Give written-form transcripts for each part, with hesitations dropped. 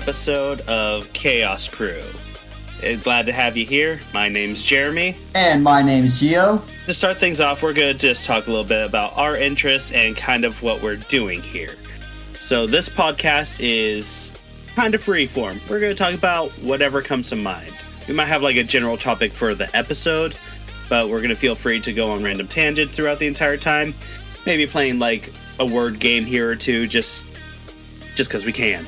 episode of Chaos Crew. Glad to have you here. My name's Jeremy. And my name's Gio. To start things off, we're going to just talk a little bit about our interests and kind of what we're doing here. So this podcast is kind of freeform. We're going to talk about whatever comes to mind. We might have like a general topic for the episode, but we're going to feel free to go on random tangents throughout the entire time. Maybe playing like a word game here or two, just because we can.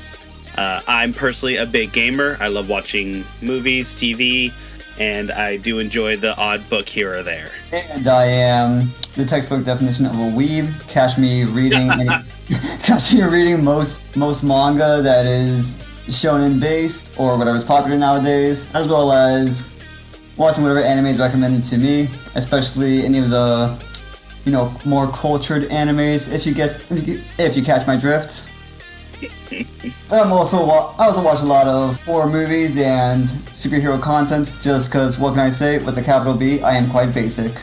I'm personally a big gamer. I love watching movies, TV, and I do enjoy the odd book here or there. And I am the textbook definition of a weeb. Catch me reading most manga that is shonen based or whatever is popular nowadays, as well as watching whatever anime is recommended to me, especially any of the more cultured animes. If you catch my drift. But I also watch a lot of horror movies and superhero content, just because, what can I say, with a capital B, I am quite basic.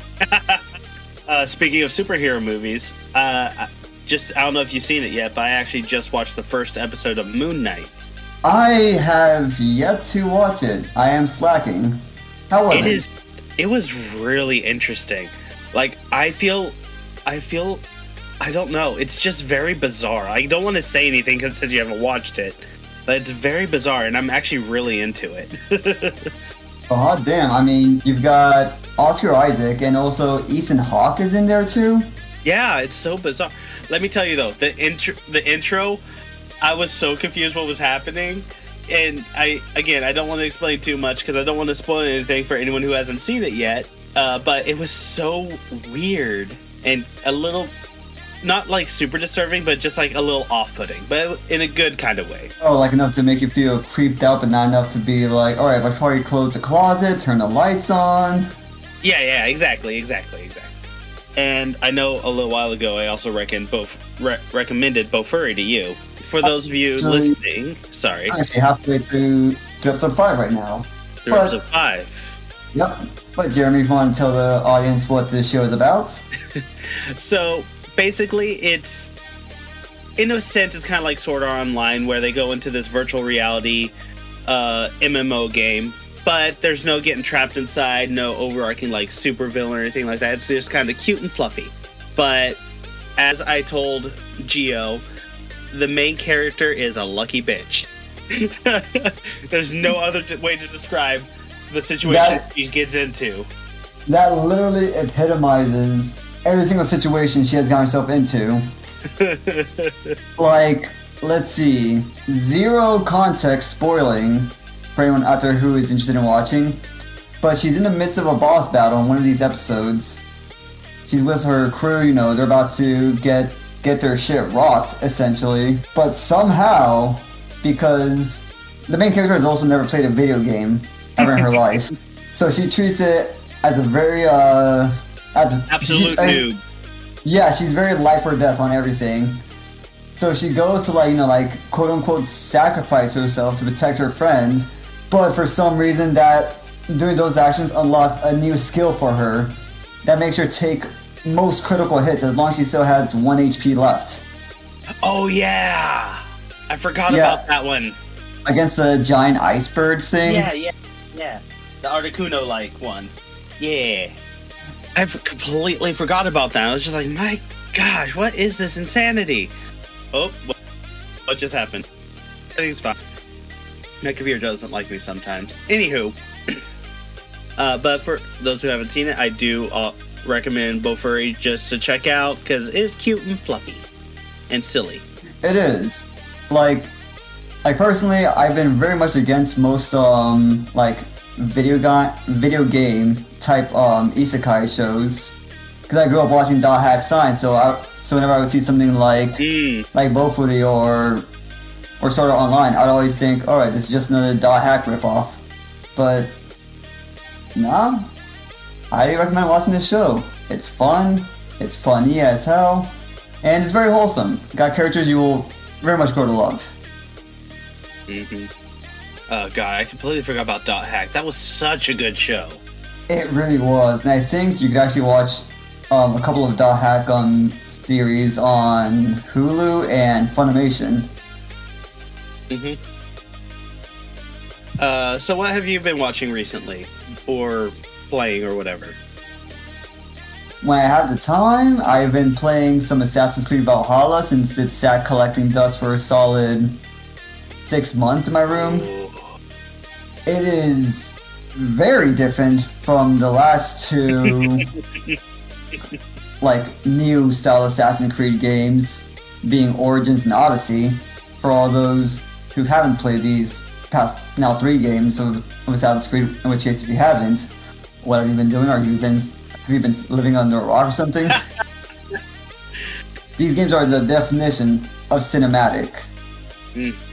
Speaking of superhero movies, I don't know if you've seen it yet, but I actually just watched the first episode of Moon Knight. I have yet to watch it. I am slacking. How was it? It was really interesting. Like, I don't know. It's just very bizarre. I don't want to say anything because it says you haven't watched it, but it's very bizarre, and I'm actually really into it. Oh, damn. I mean, you've got Oscar Isaac, and also Ethan Hawke is in there, too? Yeah, it's so bizarre. Let me tell you, though, the intro, I was so confused what was happening, and I don't want to explain too much because I don't want to spoil anything for anyone who hasn't seen it yet, but it was so weird and a little... not like super disturbing, but just like a little off-putting, but in a good kind of way. Oh, like enough to make you feel creeped out, but not enough to be like, alright, I should probably close the closet, turn the lights on. Yeah, exactly. And I know a little while ago I also recommended Bofuri to you. For those of you listening, sorry. I'm actually halfway through episode 5 right now. Episode 5. Yep. But Jeremy, if you want to tell the audience what this show is about? So... basically, it's, in a sense, it's kind of like Sword Art Online, where they go into this virtual reality MMO game, but there's no getting trapped inside, no overarching, like, super villain or anything like that. It's just kind of cute and fluffy. But, as I told Gio, the main character is a lucky bitch. There's no other way to describe the situation she gets into. That literally epitomizes every single situation she has gotten herself into. Like, let's see. Zero context spoiling for anyone out there who is interested in watching. But she's in the midst of a boss battle in one of these episodes. She's with her crew, they're about to get their shit rocked, essentially. But somehow, because the main character has also never played a video game ever in her life. So she treats it as a very, absolute noob. Yeah, she's very life or death on everything. So she goes to quote unquote sacrifice herself to protect her friend, but for some reason that doing those actions unlocked a new skill for her that makes her take most critical hits as long as she still has 1 HP left. Oh yeah! I forgot about that one. Against the giant iceberg thing? Yeah. The Articuno-like one. Yeah. I completely forgot about that. I was just like, my gosh, what is this insanity? Oh, what just happened? I think it's fine. My computer doesn't like me sometimes. Anywho, but for those who haven't seen it, I do recommend Bofuri just to check out because it's cute and fluffy and silly. It is. Like personally, I've been very much against most video game type isekai shows because I grew up watching Dot Hack Science, so whenever I would see something like Bofuri or Sword Art Online, I'd always think, alright, this is just another Dot Hack ripoff. But nah, I recommend watching this show. It's fun, it's funny as hell, and it's very wholesome. Got characters you will very much grow to love. Oh god, I completely forgot about Dot Hack. That was such a good show. It really was, and I think you could actually watch a couple of Dot Hack series on Hulu and Funimation. So what have you been watching recently? Or playing or whatever? When I have the time, I've been playing some Assassin's Creed Valhalla since it sat collecting dust for a solid 6 months in my room. It is very different from the last two like new style Assassin's Creed games, being Origins and Odyssey. For all those who haven't played these past now 3 games of Assassin's Creed, in which case if you haven't, what have you been doing? Have you been living under a rock or something? These games are the definition of cinematic.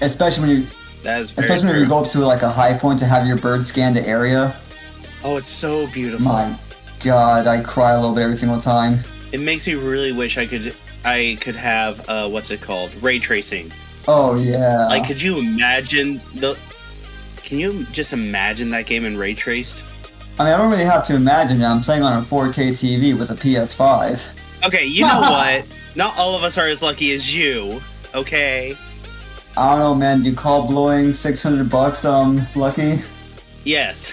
Especially when you go up to like a high point to have your bird scan the area. Oh, it's so beautiful. My God, I cry a little bit every single time. It makes me really wish I could have what's it called? Ray tracing. Oh yeah. Like, could you imagine Can you just imagine that game in ray traced? I mean, I don't really have to imagine it. I'm playing on a 4K TV with a PS5. Okay, you know what? Not all of us are as lucky as you. Okay. I don't know, man. Do you call blowing $600 lucky? Yes.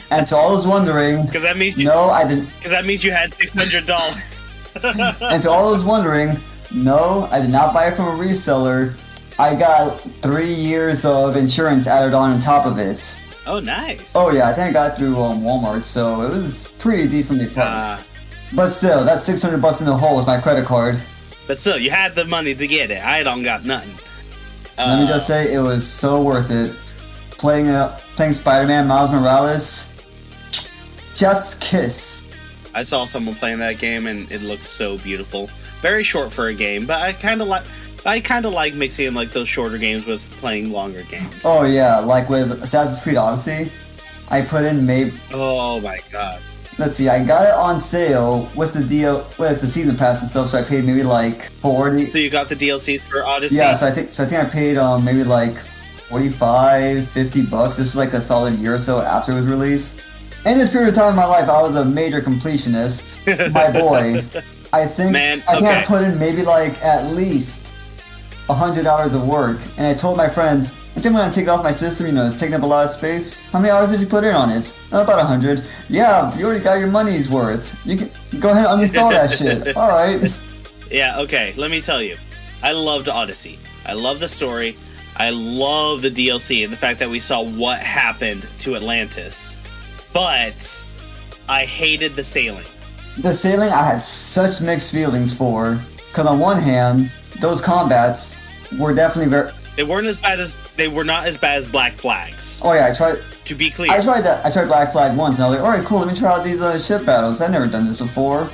And to all those wondering, because that means no, I didn't. Because that means you had $600. And to all those wondering, no, I did not buy it from a reseller. I got 3 years of insurance added on top of it. Oh, nice. Oh yeah, I think I got it through Walmart, so it was pretty decently priced. But still, that's $600 in the hole with my credit card. But still, you had the money to get it. I don't got nothing. Let me just say, it was so worth it. Playing Spider-Man Miles Morales, Jeff's kiss. I saw someone playing that game and it looked so beautiful. Very short for a game, but I kind of like mixing in like those shorter games with playing longer games. Oh yeah, like with Assassin's Creed Odyssey, I put in maybe. Oh my God. Let's see, I got it on sale with the season pass and stuff, so I paid maybe like 40. So you got the DLC for Odyssey? Yeah, so I think I paid maybe like 45, $50. This was like a solid year or so after it was released. In this period of time in my life, I was a major completionist. My boy, I think I put in maybe like at least 100 hours of work, and I told my friends, I think I'm gonna take it off my system, it's taking up a lot of space. How many hours did you put in on it? Oh, about 100. Yeah, you already got your money's worth. You can go ahead and uninstall that shit. Alright. Yeah, okay, let me tell you. I loved Odyssey. I love the story. I love the DLC and the fact that we saw what happened to Atlantis. But I hated the sailing. The sailing I had such mixed feelings for. Because on one hand, those combats were definitely they were not as bad as Black Flags. Oh yeah, I tried. To be clear, I tried Black Flag once, and I was like, all right, cool. Let me try out these ship battles. I've never done this before.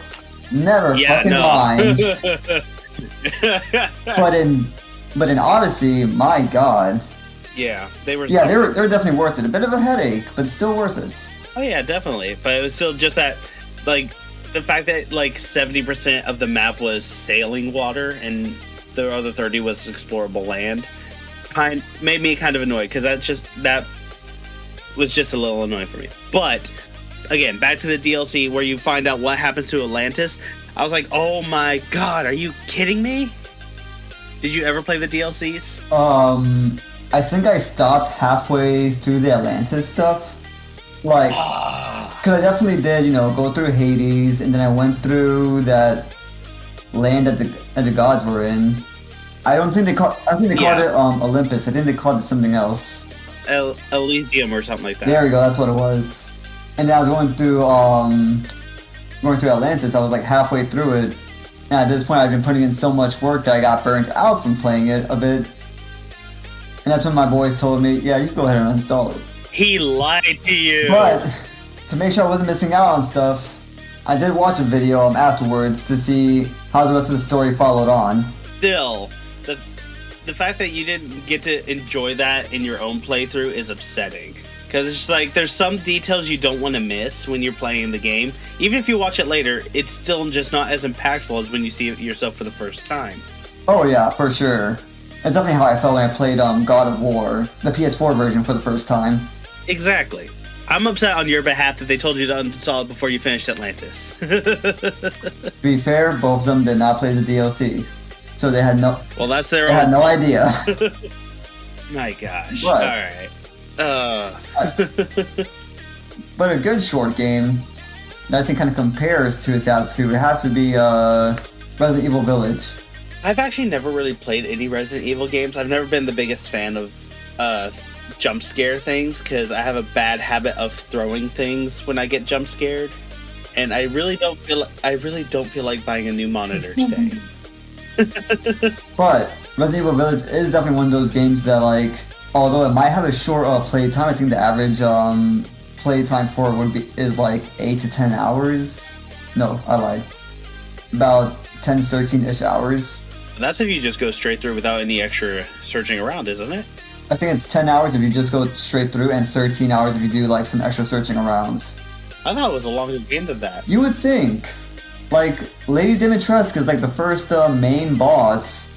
Never mind. But in Odyssey, my God. Yeah, they were. Yeah, they were definitely worth it. A bit of a headache, but still worth it. Oh yeah, definitely. But it was still just that, like, the fact that like 70% of the map was sailing water and the other 30 was explorable land, made me kind of annoyed because that was just a little annoying for me. But again, back to the DLC where you find out what happened to Atlantis. I was like, oh my God, are you kidding me? Did you ever play the DLCs? I think I stopped halfway through the Atlantis stuff. Like, because I definitely did, go through Hades, and then I went through that land that the gods were in. I think they called it Olympus. I think they called it something else. Elysium or something like that. There we go. That's what it was. And then I was going through Atlantis. I was like halfway through it, and at this point, I've been putting in so much work that I got burnt out from playing it a bit. And that's when my boys told me, "Yeah, you go ahead and uninstall it." He lied to you. But to make sure I wasn't missing out on stuff, I did watch a video afterwards to see how the rest of the story followed on. Still, the fact that you didn't get to enjoy that in your own playthrough is upsetting. Because it's just like, there's some details you don't want to miss when you're playing the game. Even if you watch it later, it's still just not as impactful as when you see it yourself for the first time. Oh yeah, for sure. That's definitely how I felt when I played God of War, the PS4 version, for the first time. Exactly. I'm upset on your behalf that they told you to uninstall it before you finished Atlantis. To be fair, both of them did not play the DLC. So they had no... Well, that's their They had no idea. My gosh. But, alright. But a good short game that I think kind of compares to Assassin's Creed would have to be Resident Evil Village. I've actually never really played any Resident Evil games. I've never been the biggest fan of jump scare things because I have a bad habit of throwing things when I get jump scared, and I really don't feel like buying a new monitor today. But Resident Evil Village is definitely one of those games that, like, although it might have a short play time, I think the average play time for it is like 8 to 10 hours. No, I lied. About 10, 13-ish hours. That's if you just go straight through without any extra searching around, isn't it? I think it's 10 hours if you just go straight through, and 13 hours if you do like some extra searching around. I thought it was a longer game than that. You would think. Like, Lady Dimitrescu is like the first main boss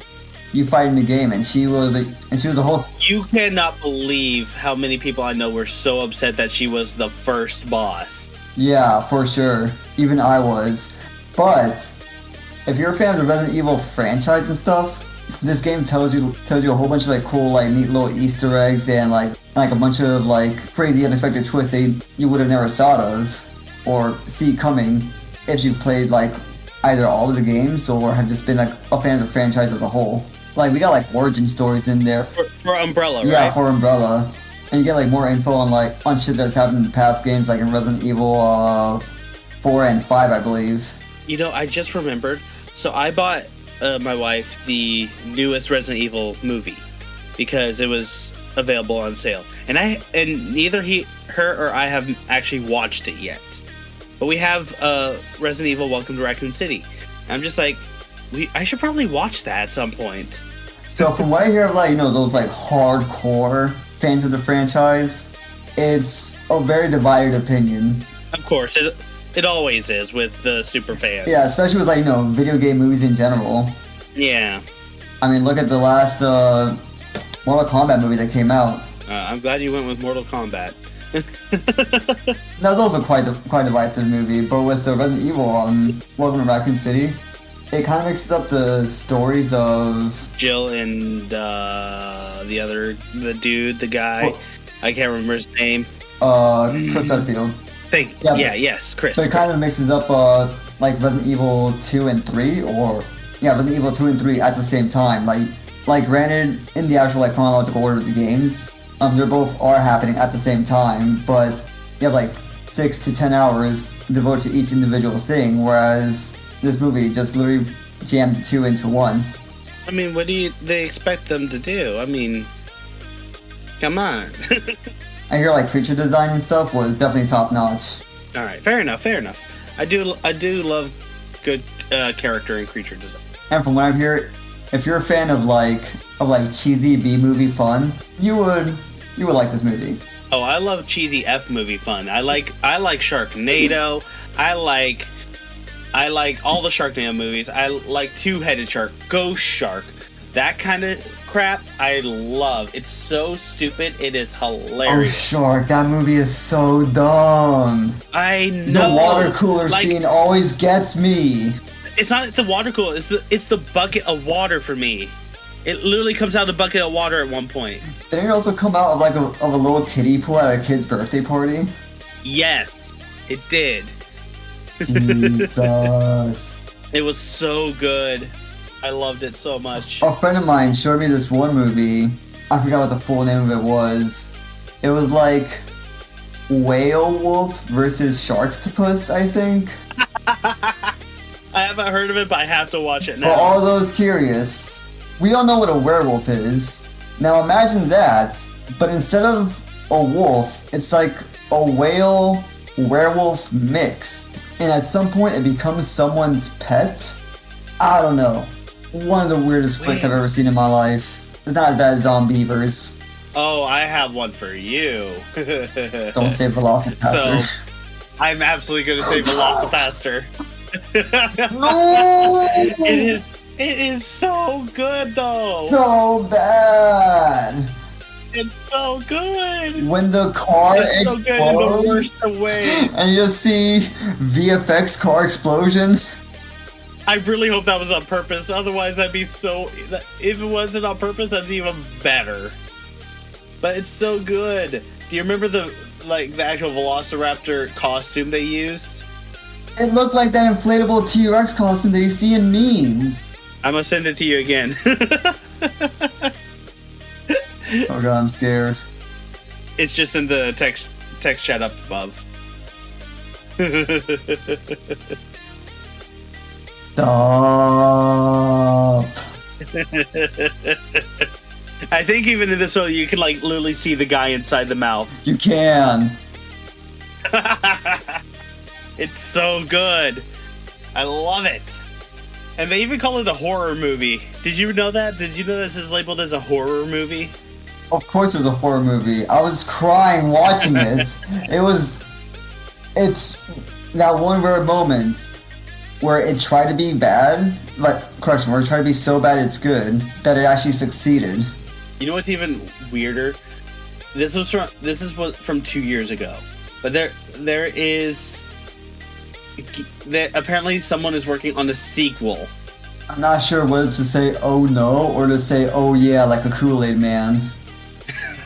you fight in the game, and she was a whole... You cannot believe how many people I know were so upset that she was the first boss. Yeah, for sure. Even I was. But if you're a fan of the Resident Evil franchise and stuff, this game tells you a whole bunch of like cool, like neat little Easter eggs and like a bunch of like crazy unexpected twists that you would have never thought of or see coming if you've played like either all of the games or have just been like a fan of the franchise as a whole. Like, we got like origin stories in there for Umbrella, right? Yeah, for Umbrella, and you get like more info on shit that's happened in the past games, like in Resident Evil 4 and 5, I believe. You know, I just remembered. So I bought my wife the newest Resident Evil movie because it was available on sale, and neither her or I have actually watched it yet. But we have Resident Evil: Welcome to Raccoon City. And I'm just like, I should probably watch that at some point. So from what I hear of like, you know, those like hardcore fans of the franchise, it's a very divided opinion. Of course, it always is with the super fans. Yeah, especially with like, you know, video game movies in general. Yeah. I mean, look at the last Mortal Kombat movie that came out. I'm glad you went with Mortal Kombat. That was also quite a divisive movie, but with the Resident Evil Welcome to Raccoon City, it kind of mixes up the stories of Jill and the dude, the guy. Well, I can't remember his name. Chris Redfield. Yes, Chris. So it kind of mixes up like Resident Evil 2 and 3, Resident Evil 2 and 3 at the same time. Like granted, in the actual like chronological order of the games, they both are happening at the same time, but you have like 6 to 10 hours devoted to each individual thing, whereas this movie just literally jammed 2 into 1. I mean, what do they expect them to do? I mean, come on. I hear like creature design and stuff was definitely top notch. All right, fair enough. I do love good character and creature design. And from what I've heard, if you're a fan of like cheesy B movie fun, you would like this movie. Oh, I love cheesy F movie fun. I like Sharknado. I like all the Sharknado movies. I like Two-Headed Shark, Ghost Shark, that kind of crap. I love. It's so stupid. It is hilarious. Oh, Shark! That movie is so dumb. I know. The water cooler scene always gets me. It's not the water cooler. It's the bucket of water for me. It literally comes out of a bucket of water at one point. Didn't it also come out of like a little kiddie pool at a kid's birthday party? Yes, it did. Jesus. It was so good. I loved it so much. A friend of mine showed me this one movie. I forgot what the full name of it was. It was like Whale Wolf versus Sharktopus, I think. I haven't heard of it, but I have to watch it now. For all those curious, we all know what a werewolf is. Now imagine that, but instead of a wolf, it's like a whale-werewolf mix. And at some point it becomes someone's pet? I don't know. One of the weirdest flicks I've ever seen in my life. It's not as bad as Zombievers. Oh, I have one for you. Don't say Velocipaster. So, I'm absolutely going to say Velocipaster. No! It is so good though. So bad. It's so good. When the car it's explodes, so good in the worst way. And you just see VFX car explosions. I really hope that was on purpose. Otherwise, that'd be so. If it wasn't on purpose, that's even better. but it's so good. Do you remember the actual Velociraptor costume they used? It looked like that inflatable T-Rex costume that you see in memes. I'm gonna send it to you again. Oh god, I'm scared. It's just in the text chat up above. Stop. I think even in this one, you can literally see the guy inside the mouth. You can. It's so good. I love it. And they even call it a horror movie. Did you know that? Did you know this is labeled as a horror movie? Of course it was a horror movie. I was crying watching it. It's that one rare moment where it tried to be bad, where it tried to be so bad it's good, that it actually succeeded. You know what's even weirder? This is from 2 years ago. But there is... apparently someone is working on a sequel. I'm not sure whether to say oh no or to say oh yeah like a Kool-Aid man.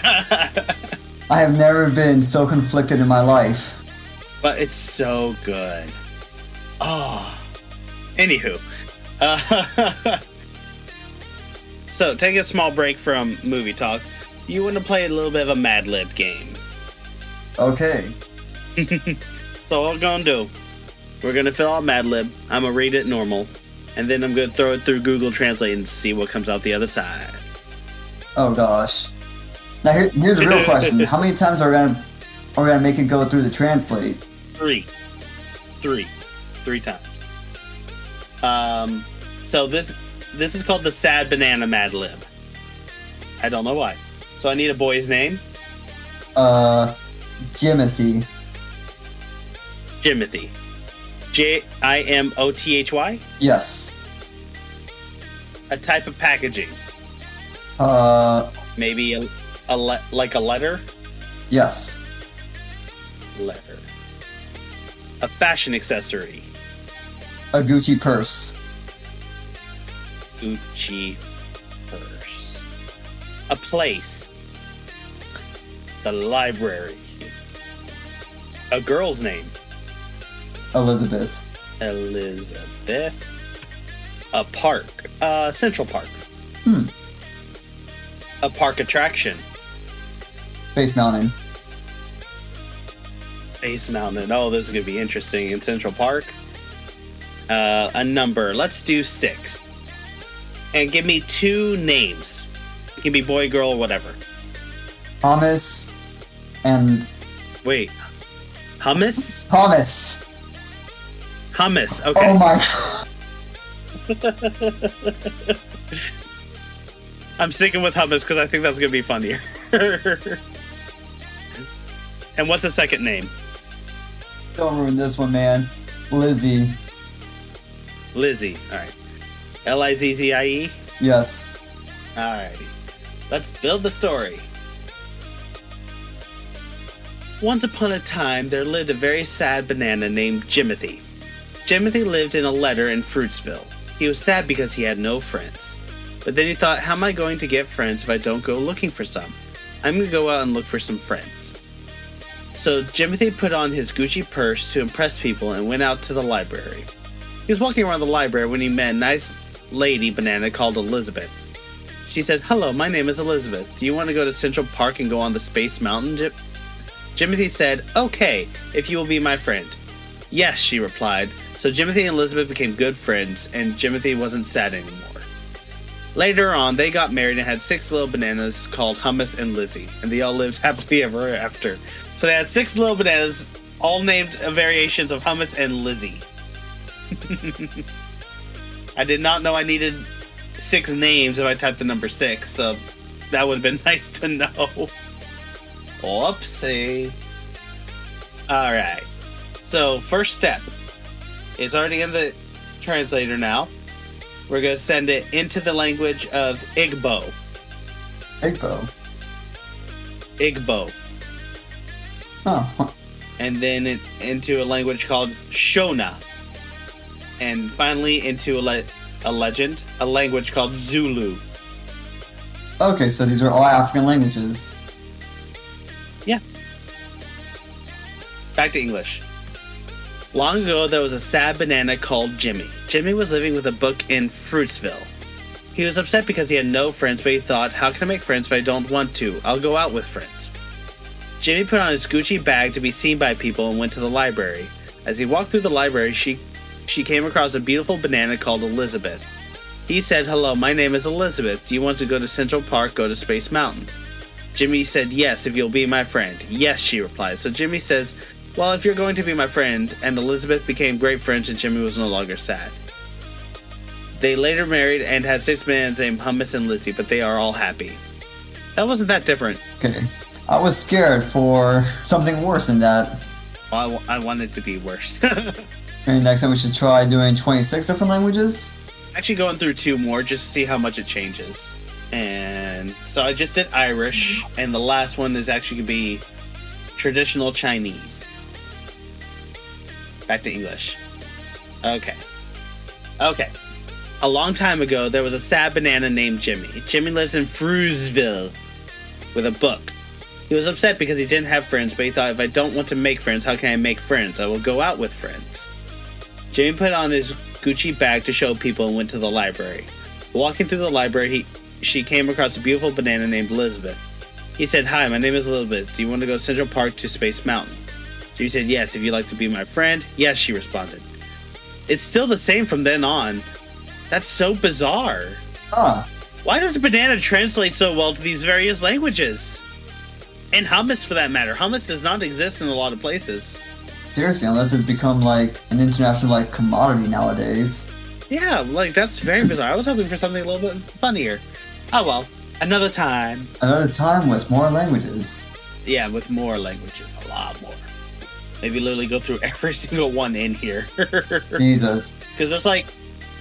I have never been so conflicted in my life. But it's so good. Oh. Anywho. So, take a small break from movie talk. You want to play a little bit of a Mad Lib game. Okay. So what we're going to do, we're going to fill out Mad Lib. I'm going to read it normal. And then I'm going to throw it through Google Translate and see what comes out the other side. Oh gosh. Now here's a real question. How many times are we gonna make it go through the translate? Three times. So this is called the Sad Banana Mad Lib. I don't know why. So I need a boy's name. Jimothy. Jimothy. Jimothy? Yes. A type of packaging. Maybe like a letter? Yes. Letter. A fashion accessory. A Gucci purse. Gucci purse. A place. The library. A girl's name. Elizabeth. Elizabeth. A park. Central Park. A park attraction. Space Mountain. Space Mountain. Oh, this is going to be interesting. In Central Park. A number. Let's do 6. And give me 2 names. It can be boy, girl, or whatever. Thomas and... Wait. Hummus? Thomas. Hummus. Okay. Oh my... I'm sticking with hummus because I think that's going to be funnier. And what's the second name? Don't ruin this one, man. Lizzie. Lizzie. Alright. Lizzie? Yes. Alrighty. Let's build the story. Once upon a time, there lived a very sad banana named Jimothy. Jimothy lived in a letter in Fruitsville. He was sad because he had no friends. But then he thought, how am I going to get friends if I don't go looking for some? I'm going to go out and look for some friends. So Jimothy put on his Gucci purse to impress people and went out to the library. He was walking around the library when he met a nice lady banana called Elizabeth. She said, hello, my name is Elizabeth. Do you want to go to Central Park and go on the Space Mountain? Jimothy said, okay, if you will be my friend. Yes, she replied. So Jimothy and Elizabeth became good friends, and Jimothy wasn't sad anymore. Later on, they got married and had 6 little bananas called Hummus and Lizzie, and they all lived happily ever after. So they had 6 little bananas, all named variations of Hummus and Lizzie. I did not know I needed 6 names if I typed the number 6, so that would have been nice to know. Whoopsie. Alright. So, first step. It's already in the translator now. We're going to send it into the language of Igbo. Igbo? Igbo. Oh. And then into a language called Shona. And finally into a language called Zulu. Okay, so these are all African languages. Yeah. Back to English. Long ago, there was a sad banana called Jimmy. Jimmy was living with a book in Fruitsville. He was upset because he had no friends, but he thought, how can I make friends if I don't want to? I'll go out with friends. Jimmy put on his Gucci bag to be seen by people and went to the library. As he walked through the library, she came across a beautiful banana called Elizabeth. He said, hello, my name is Elizabeth. Do you want to go to Central Park, go to Space Mountain? Jimmy said, yes, if you'll be my friend. Yes, she replied. So Jimmy says, well, if you're going to be my friend, and Elizabeth became great friends and Jimmy was no longer sad. They later married and had 6 bananas named Hummus and Lizzie, but they are all happy. That wasn't that different. Okay. I was scared for something worse than that. Well, I wanted to be worse. Maybe next time we should try doing 26 different languages? Actually going through 2 more just to see how much it changes. And so I just did Irish, and the last one is actually going to be traditional Chinese. Back to English. Okay. A long time ago, there was a sad banana named Jimmy. Jimmy lives in Fruitsville with a book. He was upset because he didn't have friends, but he thought, if I don't want to make friends, how can I make friends? I will go out with friends. Jimmy put on his Gucci bag to show people and went to the library. Walking through the library, she came across a beautiful banana named Elizabeth. He said, hi, my name is Elizabeth. Do you want to go to Central Park to Space Mountain? Jimmy said, yes, if you'd like to be my friend. Yes, she responded. It's still the same from then on. That's so bizarre. Huh. Why does banana translate so well to these various languages? And hummus, for that matter. Hummus does not exist in a lot of places. Seriously, unless it's become like an international like commodity nowadays. Yeah, like that's very bizarre. I was hoping for something a little bit funnier. Oh well, another time. Another time with more languages. Yeah, with more languages, a lot more. Maybe literally go through every single one in here. Jesus. Because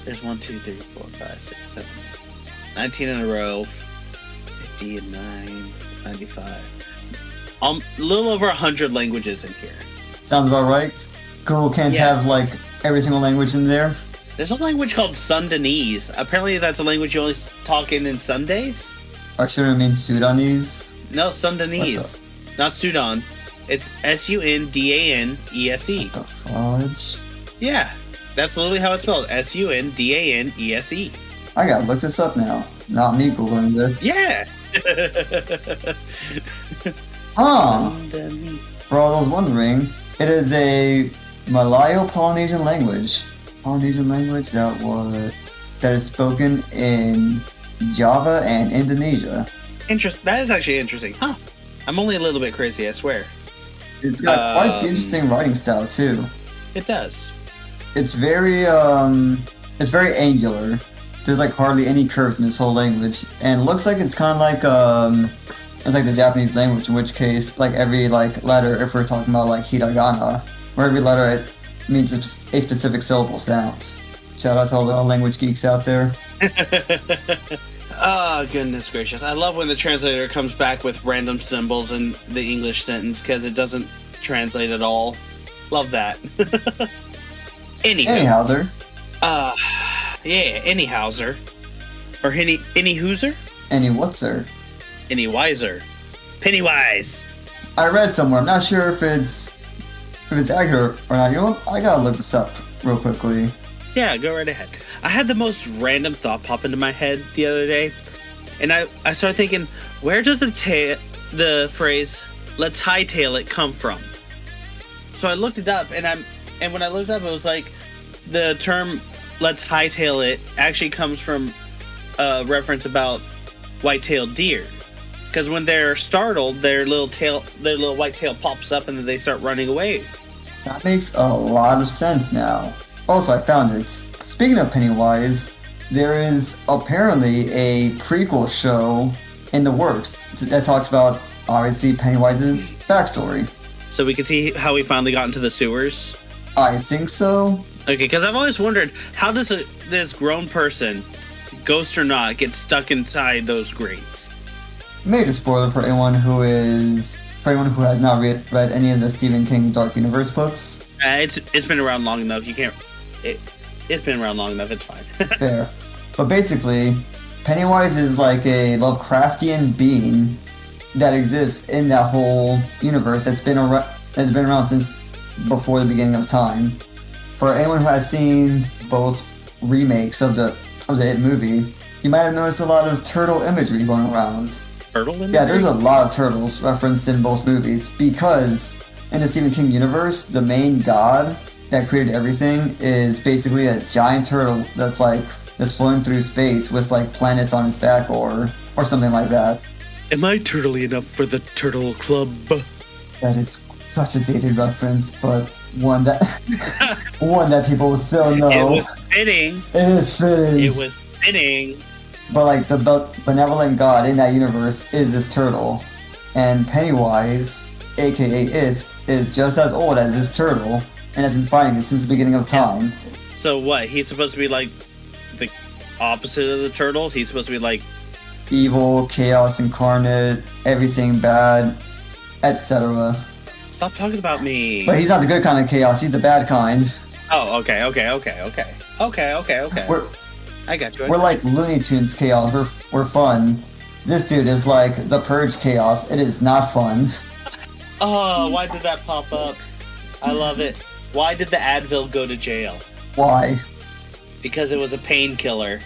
there's 1, 2, 3, 4, 5, 6, 7, 19 in a row, 50 and 9, 95. A little over 100 languages in here. Sounds about right. Google can't have like every single language in there. There's a language called Sundanese. Apparently that's a language you only talk in Sundays. Or should it mean Sudanese? No, Sundanese. Not Sudan. It's Sundanese. What the fudge? Yeah, that's literally how it's spelled. Sundanese. I gotta look this up now. Not me Googling this. Yeah. Huh. For all those wondering, it is a Malayo-Polynesian language. Polynesian language that is spoken in Java and Indonesia. That is actually interesting. Huh. I'm only a little bit crazy, I swear. It's got quite the interesting writing style too. It does. It's very angular. There's like hardly any curves in this whole language, and it looks like it's kind of like it's like the Japanese language, in which case like every like letter, if we're talking about like hiragana, where every letter it means a specific syllable sound. Shout out to all the language geeks out there. Oh, goodness gracious. I love when the translator comes back with random symbols in the English sentence because it doesn't translate at all. Love that. Anyhowser. Yeah, anyhowser. Or any hooser? Any whatser? Any wiser. Pennywise. I read somewhere, I'm not sure if it's accurate or not. You know what? I gotta look this up real quickly. Yeah, go right ahead. I had the most random thought pop into my head the other day, and I started thinking, where does the phrase "let's hightail it" come from? So I looked it up, and when I looked up, it was like the term "let's hightail it" actually comes from a reference about white-tailed deer, because when they're startled, their little white tail pops up, and then they start running away. That makes a lot of sense now. Also, I found it. Speaking of Pennywise, there is apparently a prequel show in the works that talks about, obviously, Pennywise's backstory. So we can see how he finally got into the sewers? I think so. Okay, because I've always wondered, how does this grown person, ghost or not, get stuck inside those grates? Major spoiler for anyone who has not read any of the Stephen King Dark Universe books. It's been around long enough. You can't... It's been around long enough. It's fine. Fair. But basically, Pennywise is like a Lovecraftian being that exists in that whole universe that's been around since before the beginning of time. For anyone who has seen both remakes of the hit movie, you might have noticed a lot of turtle imagery going around. Turtle imagery? Yeah, there's a lot of turtles referenced in both movies because in the Stephen King universe, the main god that created everything is basically a giant turtle that's floating through space with like planets on his back or something like that. Am I turtly enough for the Turtle Club? That is such a dated reference, but one that people will still know. It was fitting. It is fitting. It was fitting. But like the benevolent god in that universe is this turtle, and Pennywise, aka It, is just as old as this turtle and has been fighting it since the beginning of time. So what? He's supposed to be like the opposite of the turtle? He's supposed to be like evil, chaos incarnate, everything bad, etc. Stop talking about me. But he's not the good kind of chaos, he's the bad kind. Oh, okay. I got you. We're like Looney Tunes chaos, we're fun. This dude is like the Purge chaos, it is not fun. Oh, why did that pop up? I love it. Why did the Advil go to jail? Why? Because it was a painkiller.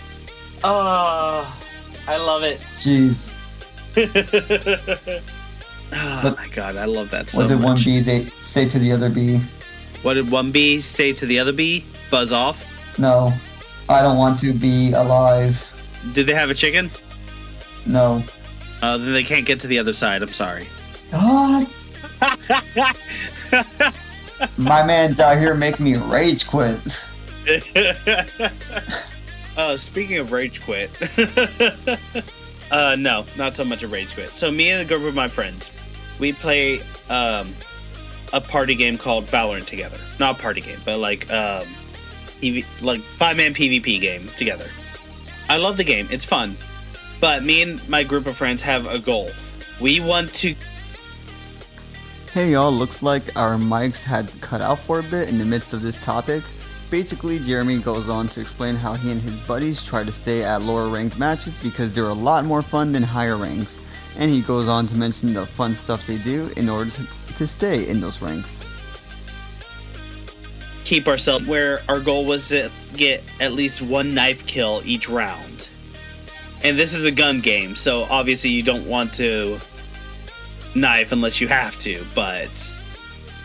Oh, I love it. Jeez. Oh my god, I love that so much. What did one bee say to the other bee? What did one bee say to the other bee? Buzz off? No. I don't want to be alive. Did they have a chicken? No. Then they can't get to the other side. I'm sorry. God. My man's out here making me rage quit. Speaking of rage quit. No, not so much a rage quit. So me and a group of my friends, we play a party game called Valorant together. Not a party game, but like 5-man PvP game together. I love the game. It's fun. But me and my group of friends have a goal. We want to... Hey y'all, looks like our mics had cut out for a bit in the midst of this topic. Basically, Jeremy goes on to explain how he and his buddies try to stay at lower ranked matches because they're a lot more fun than higher ranks. And he goes on to mention the fun stuff they do in order to stay in those ranks. Keep ourselves where our goal was to get at least one knife kill each round. And this is a gun game, so obviously you don't want to knife unless you have to, but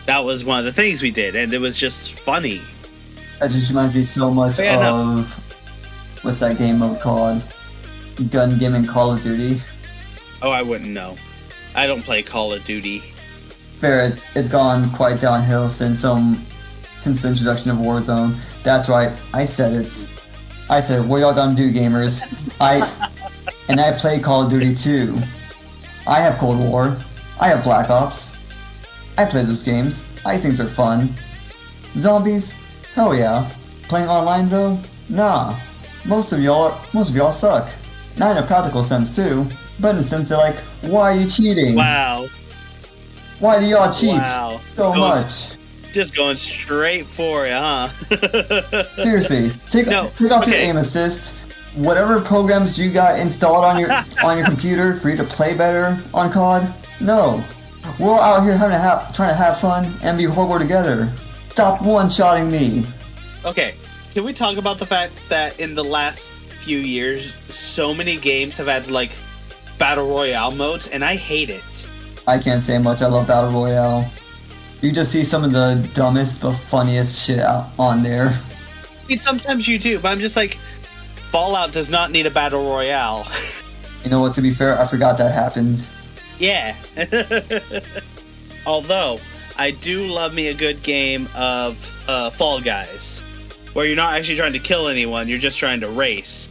that was one of the things we did, and it was just funny. That just reminds me so much of what's that game mode called? Gun game in Call of Duty. Oh, I wouldn't know. I don't play Call of Duty. Fair, it's gone quite downhill since the introduction of Warzone. That's right, I said it. I said, what y'all gonna do, gamers? I play Call of Duty too. I have Cold War. I have Black Ops. I play those games. I think they're fun. Zombies? Hell yeah. Playing online though? Nah. Most of y'all suck. Not in a practical sense too, but in the sense that like, why are you cheating? Wow. Why do y'all cheat so much? Just going straight for it, huh? Seriously, take off your aim assist. Whatever programs you got installed on your computer for you to play better on COD. No, we're all out here trying to have fun and be horrible together. Stop one-shotting me. Okay, can we talk about the fact that in the last few years, so many games have had like battle royale modes, and I hate it. I can't say much. I love battle royale. You just see some of the dumbest but funniest shit on there. I mean, sometimes you do, but I'm just like, Fallout does not need a battle royale. You know what, to be fair, I forgot that happened. Yeah. Although, I do love me a good game of Fall Guys, where you're not actually trying to kill anyone, you're just trying to race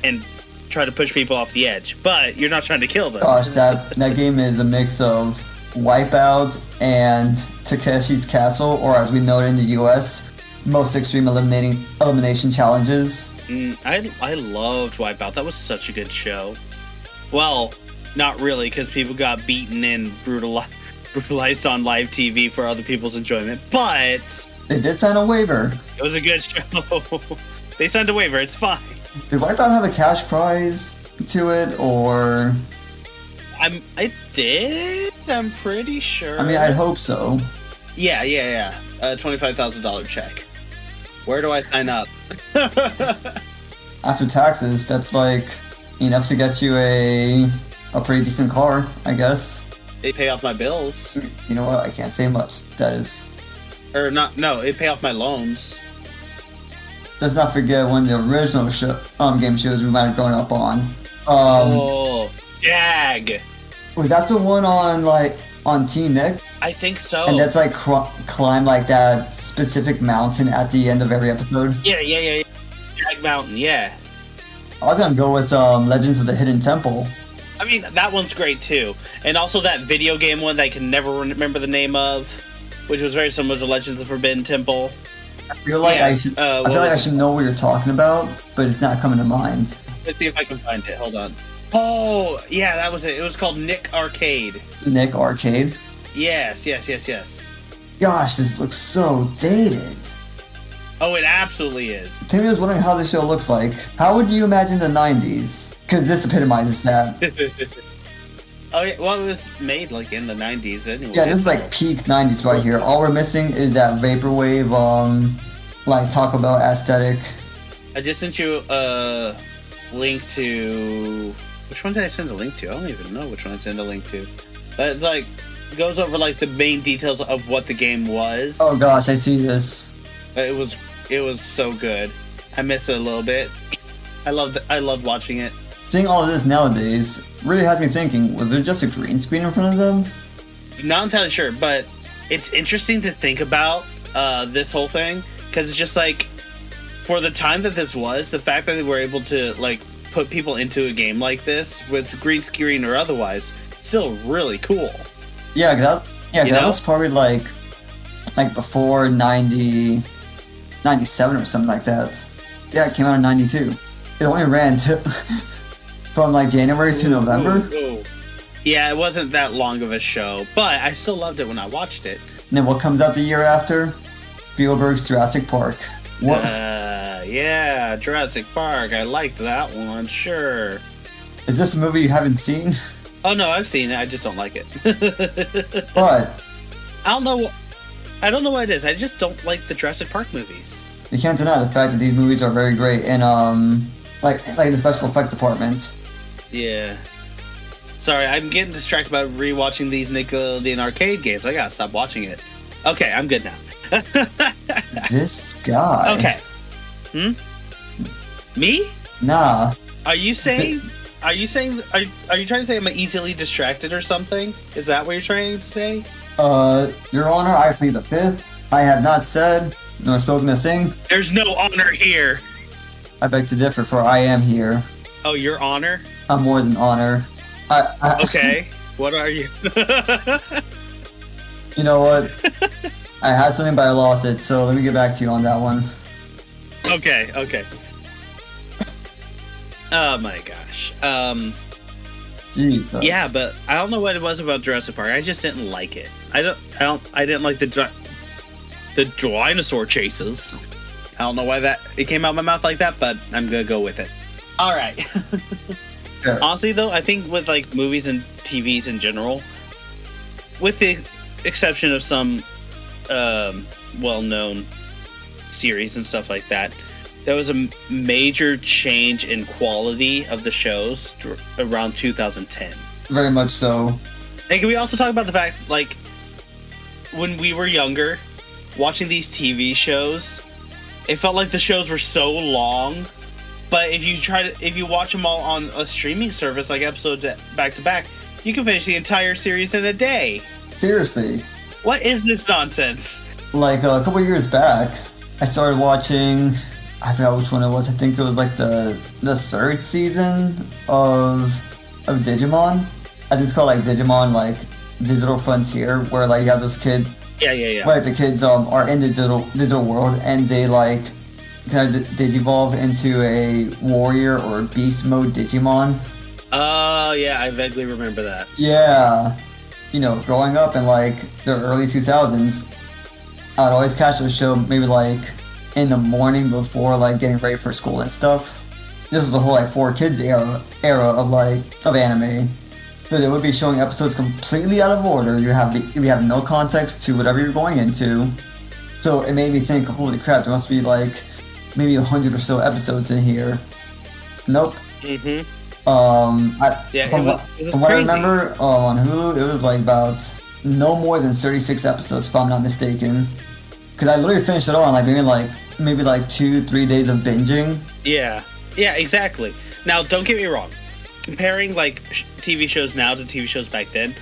and try to push people off the edge, but you're not trying to kill them. Gosh, that game is a mix of Wipeout and Takeshi's Castle, or as we know it in the US, Most Extreme Elimination Challenges. I loved Wipeout. That was such a good show. Well, not really, because people got beaten and brutalized on live TV for other people's enjoyment, but... They did sign a waiver. It was a good show. They signed a waiver, it's fine. Did Wipeout have a cash prize to it, or... I did. I'm pretty sure. I mean, I'd hope so. Yeah. $25,000 check. Where do I sign up? After taxes, that's like enough to get you a pretty decent car, I guess. They pay off my bills. You know what? I can't say much. That is... Or not, no, it pay off my loans. Let's not forget one of the original game shows we might have grown up on. Jag! Was that the one on Team Nick? I think so. And that's like climb like that specific mountain at the end of every episode? Yeah. Jag Mountain, yeah. I was gonna go with Legends of the Hidden Temple. I mean, that one's great too. And also that video game one that I can never remember the name of, which was very similar to Legends of the Forbidden Temple. I feel like I should know what you're talking about, but it's not coming to mind. Let's see if I can find it. Hold on. Oh, yeah, that was it. It was called Nick Arcade. Nick Arcade? Yes. Gosh, this looks so dated. Oh, it absolutely is. Timmy was wondering how this show looks like. How would you imagine the 90s? Because this epitomizes that. Oh, yeah, well, it was made, like, in the 90s anyway. Yeah, this is, like, peak 90s right here. All we're missing is that vaporwave, like, Taco Bell aesthetic. I just sent you a link to... Which one did I send a link to? I don't even know which one I sent a link to. But, it's, like, goes over, like, the main details of what the game was. Oh, gosh, I see this. It was so good. I missed it a little bit. I loved watching it. Seeing all of this nowadays really has me thinking, was there just a green screen in front of them? Not entirely sure, but it's interesting to think about this whole thing, because it's just like, for the time that this was, the fact that they were able to like put people into a game like this with green screen or otherwise, still really cool. Yeah, that was probably like before 97 or something like that. Yeah, it came out in 92. It only ran from like January to November. Ooh. Yeah, it wasn't that long of a show, but I still loved it when I watched it. And then what comes out the year after? Spielberg's Jurassic Park. What? Yeah, Jurassic Park. I liked that one, sure. Is this a movie you haven't seen? Oh no, I've seen it. I just don't like it. What? I don't know what it is. I just don't like the Jurassic Park movies. You can't deny the fact that these movies are very great in like the special effects department. Yeah. Sorry, I'm getting distracted by rewatching these Nickelodeon arcade games. I gotta stop watching it. Okay, I'm good now. This guy. Okay. Me? Nah. Are you trying to say I'm easily distracted or something? Is that what you're trying to say? Your Honor, I plead the fifth. I have not said nor spoken a thing. There's no honor here. I beg to differ, for I am here. Oh, your honor? I'm more than honor. Okay. What are you? You know what? I had something, but I lost it, so let me get back to you on that one. Okay. Oh my gosh. Jesus. Yeah, but I don't know what it was about Jurassic Park. I just didn't like it. I didn't like the dinosaur chases. I don't know why it came out of my mouth like that, but I'm gonna go with it. All right. Sure. Honestly, though, I think with like movies and TVs in general, with the exception of some well-known series and stuff like that, there was a major change in quality of the shows around 2010. Very much so. And can we also talk about the fact, like, when we were younger, watching these TV shows, it felt like the shows were so long. But if you watch them all on a streaming service, like episodes back to back, you can finish the entire series in a day. Seriously. What is this nonsense? Like a couple years back, I started watching. I forgot which one it was. I think it was like the third season of Digimon. I think it's called like Digimon like Digital Frontier, where like you have those kids. Yeah. Where the kids are in the digital world, and they like kind of digivolve into a warrior or beast mode Digimon. Oh yeah, I vaguely remember that. Yeah, you know, growing up in like the early 2000s, I'd always catch the show maybe like in the morning before like getting ready for school and stuff. This was the whole like 4Kids era of anime. that it would be showing episodes completely out of order. You have no context to whatever you're going into. So it made me think, holy crap, there must be like maybe 100 or so episodes in here. Nope. Mm-hmm. From what I remember on Hulu, it was like about no more than 36 episodes, if I'm not mistaken. Because I literally finished it all in like maybe 2-3 days of binging. Yeah, exactly. Now, don't get me wrong. Comparing like TV shows now to TV shows back then,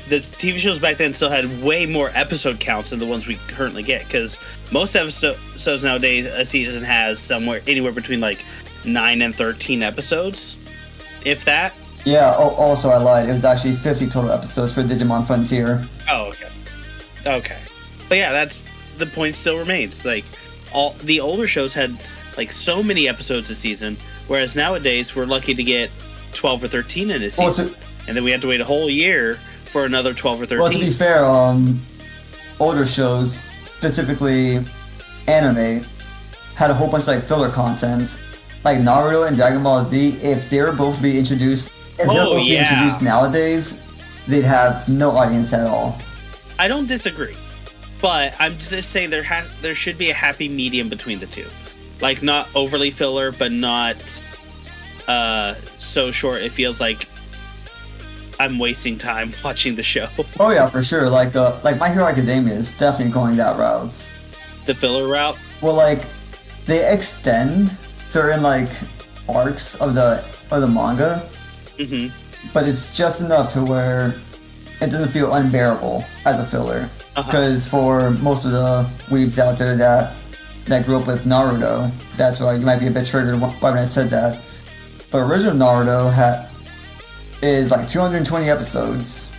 the TV shows back then still had way more episode counts than the ones we currently get. Because most episodes nowadays, a season has anywhere between like 9 and 13 episodes, if that. Yeah. Oh, also I lied. It was actually 50 total episodes for Digimon Frontier. Oh, okay. But yeah, that's the point. Still remains like all the older shows had like so many episodes a season, whereas nowadays we're lucky to get 12 or 13 in a season, and then we have to wait a whole year for another 12 or 13. Well, to be fair, older shows, specifically anime, had a whole bunch of like filler content. Like Naruto and Dragon Ball Z, if they were both to be introduced, nowadays, they'd have no audience at all. I don't disagree, but I'm just saying there should be a happy medium between the two, like not overly filler, but not so short it feels like I'm wasting time watching the show. Oh yeah, for sure. Like My Hero Academia is definitely going that route. The filler route? Well, like they extend certain like arcs of the manga, but it's just enough to where it doesn't feel unbearable as a filler. Because for most of the weebs out there that grew up with Naruto, that's why you might be a bit triggered when I said that. The original Naruto is like 220 episodes,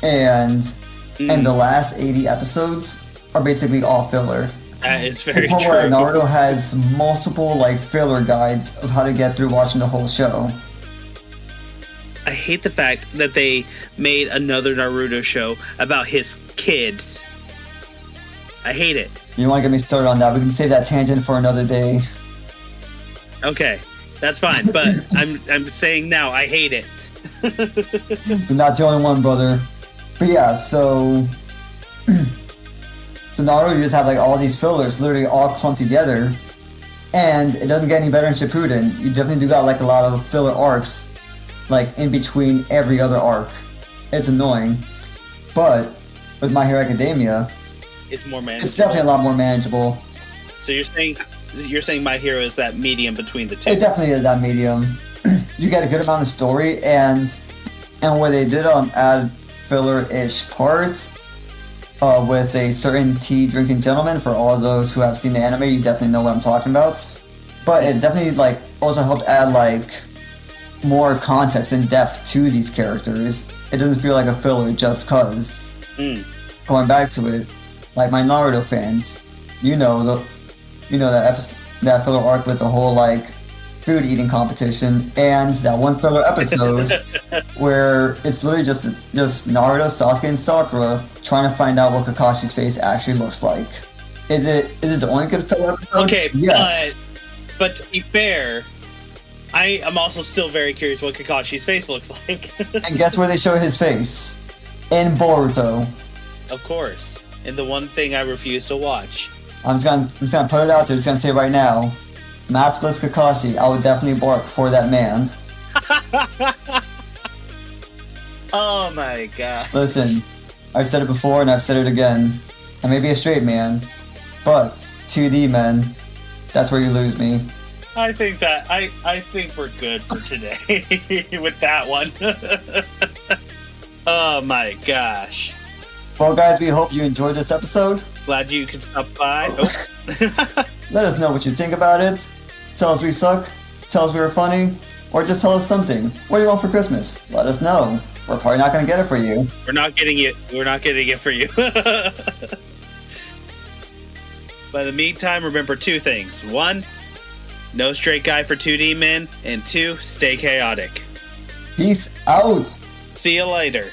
and the last 80 episodes are basically all filler. That is very true. Naruto has multiple like filler guides of how to get through watching the whole show. I hate the fact that they made another Naruto show about his kids. I hate it. You don't want to get me started on that. We can save that tangent for another day. Okay, that's fine. But I'm saying now, I hate it. You're not the only one, brother. But yeah, so Naruto, you just have like all these fillers literally all clumped together, and it doesn't get any better in Shippuden. You definitely do got like a lot of filler arcs like in between every other arc. It's annoying, but with My Hero Academia, it's more manageable. It's definitely a lot more manageable. So you're saying My Hero is that medium between the two? It definitely is that medium. You get a good amount of story, and where they did add filler-ish parts with a certain tea-drinking gentleman. For all of those who have seen the anime, you definitely know what I'm talking about. But it definitely like also helped add like more context and depth to these characters. It doesn't feel like a filler just cause. Going back to it, like my Naruto fans, that filler arc with the whole like food eating competition, and that one filler episode where it's literally just Naruto, Sasuke, and Sakura trying to find out what Kakashi's face actually looks like. Is it the only good filler episode? Okay, yes. But to be fair, I am also still very curious what Kakashi's face looks like. And guess where they show his face? In Boruto. Of course. And the one thing I refuse to watch. I'm just gonna put it out there, just gonna say right now. Maskless Kakashi, I would definitely bark for that man. Oh my god. Listen, I've said it before and I've said it again. I may be a straight man, but 2D men, that's where you lose me. I think we're good for today with that one. Oh my gosh. Well guys, we hope you enjoyed this episode. Glad you could stop by. Let us know what you think about it. Tell us we suck, tell us we were funny, or just tell us something. What do you want for Christmas? Let us know. We're probably not going to get it for you. We're not getting it for you. But in the meantime, remember 2 things. 1, no straight guy for 2D men, and 2, stay chaotic. Peace out. See you later.